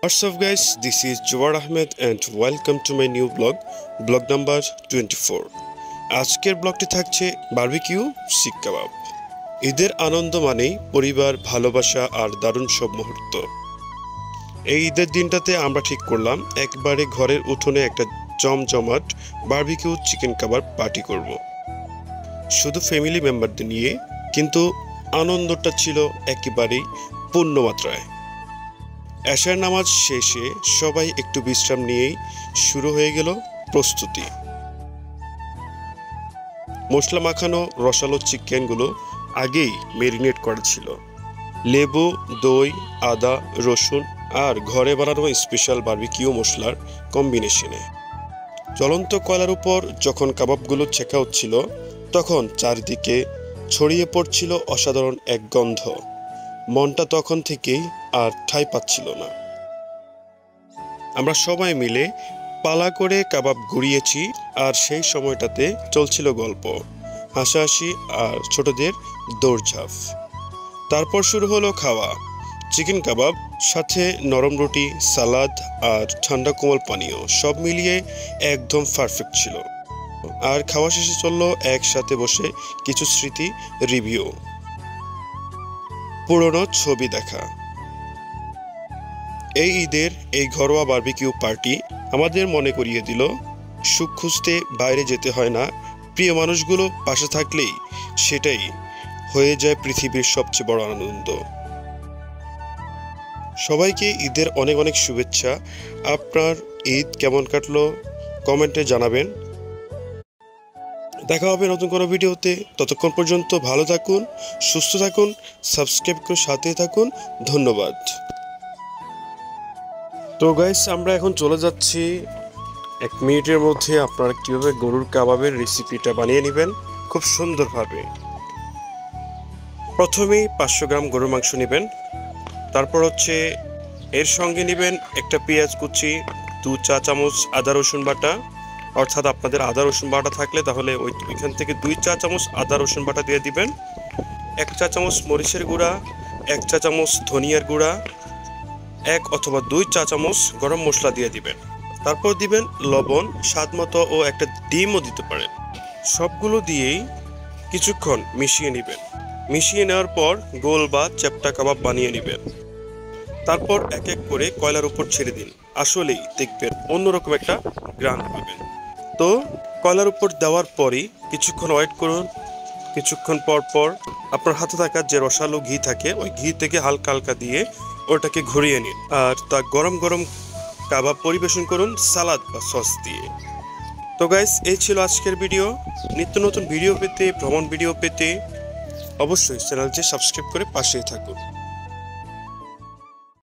What's up guys, this is Jawad Ahmed and welcome to my new blog number 24. আজকের ব্লগটি থাকছে barbecue শিক কাবাব। ঈদের আনন্দ মানেই পরিবার, ভালোবাসা আর দারুণ সব মুহূর্ত। এই ঈদের দিনটাতে আমরা ঠিক করলাম একবারে ঘরের উঠোনে একটা জমজমাট বারবিকিউ চিকেন কাবাব পার্টি করব। শুধু ফ্যামিলি মেম্বারদের নিয়ে, কিন্তু আনন্দটা ছিল একেবারেই পূর্ণমাত্রায়। এশার নামাজ শেষে সবাই একটু বিশ্রাম নিয়েই শুরু হয়ে গেল প্রস্তুতি। মশলা মাখানো রসালো চিকেনগুলো আগেই ম্যারিনেট করা ছিল লেবু, দই, আদা, রসুন আর ঘরে বানানো স্পেশাল বারবিকিউ মশলার কম্বিনেশনে। জ্বলন্ত কয়লার উপর যখন কাবাবগুলো ছেঁকা হচ্ছিল, তখন চারিদিকে ছড়িয়ে পড়ছিল অসাধারণ এক গন্ধ। মনটা তখন থেকেই আর ঠাঁই পাচ্ছিল না। আমরা সবাই মিলে পালা করে কাবাব ঘুরিয়েছি, আর সেই সময়টাতে চলছিল গল্প, হাসাহাসি আর ছোটদের দৌড়ঝাঁপ। তারপর শুরু হলো খাওয়া। চিকেন কাবাব সাথে নরম রুটি, সালাদ আর ঠান্ডা কোমল পানীয় সব মিলিয়ে একদম পারফেক্ট ছিল। আর খাওয়া শেষে চললো একসাথে বসে কিছু স্মৃতি রিভিউ, পুরনো ছবি দেখা। এই ঈদের এই ঘরোয়া বারবিকিউ পার্টি আমাদের মনে করিয়ে দিল, সুখ খুঁজতে বাইরে যেতে হয় না, প্রিয় মানুষগুলো পাশে থাকলেই সেটাই হয়ে যায় পৃথিবীর সবচেয়ে বড় আনন্দ। সবাইকে ঈদের অনেক অনেক শুভেচ্ছা। আপনার ঈদ কেমন কাটলো কমেন্টে জানাবেন। দেখা হবে নতুন কোনো ভিডিওতে। ততক্ষণ পর্যন্ত ভালো থাকুন, সুস্থ থাকুন, সাবস্ক্রাইব করে সাথে থাকুন। ধন্যবাদ। তো গাইস, আমরা এখন চলে যাচ্ছি 1 মিনিটের মধ্যে আপনারা কীভাবে গরুর কাবাবের রেসিপিটা বানিয়ে নেবেন খুব সুন্দরভাবে। প্রথমেই 500 গ্রাম গরুর মাংস নেবেন। তারপর এর সঙ্গে নেবেন একটা পেঁয়াজ কুচি, 2 চা চামচ আদা রসুন বাটা, অর্থাৎ আপনাদের আদা রসুন বাটা থাকলে তাহলে ওইখান থেকে 2 চা চামচ আদা রসুন বাটা দিয়ে দিবেন। 1 চা চামচ মরিচের গুঁড়া, 1 চা চামচ ধনিয়ার গুঁড়া, 1 অথবা 2 চা চামচ গরম মশলা দিয়ে দিবেন। তারপর দিবেন লবণ স্বাদ মতো ও একটা ডিমও দিতে পারেন। সবগুলো দিয়েই কিছুক্ষণ মিশিয়ে নেবেন। মিশিয়ে নেওয়ার পর গোল বা চ্যাপ্টা কাবাব বানিয়ে নেবেন। তারপর এক এক করে কয়লার উপর ছেড়ে দিন। আসলেই দেখবেন অন্যরকম একটা গ্রান পাবেন। তো কয়লার উপর দেওয়ার পরই কিছুক্ষণ ওয়েট করুন। কিছুক্ষণ পর পর আপনার হাতে থাকা যে রসালো ঘি থাকে, ওই ঘি থেকে হালকা হালকা দিয়ে ওটাকে ঘুরিয়ে নিন, আর তা গরম গরম কাবাব পরিবেশন করুন সালাদ বা সস দিয়ে। তো গাইস, এই ছিল আজকের ভিডিও। নিত্য নতুন ভিডিও পেতে, ভ্রমণ ভিডিও পেতে অবশ্যই চ্যানেলটি সাবস্ক্রাইব করে পাশেই থাকুন।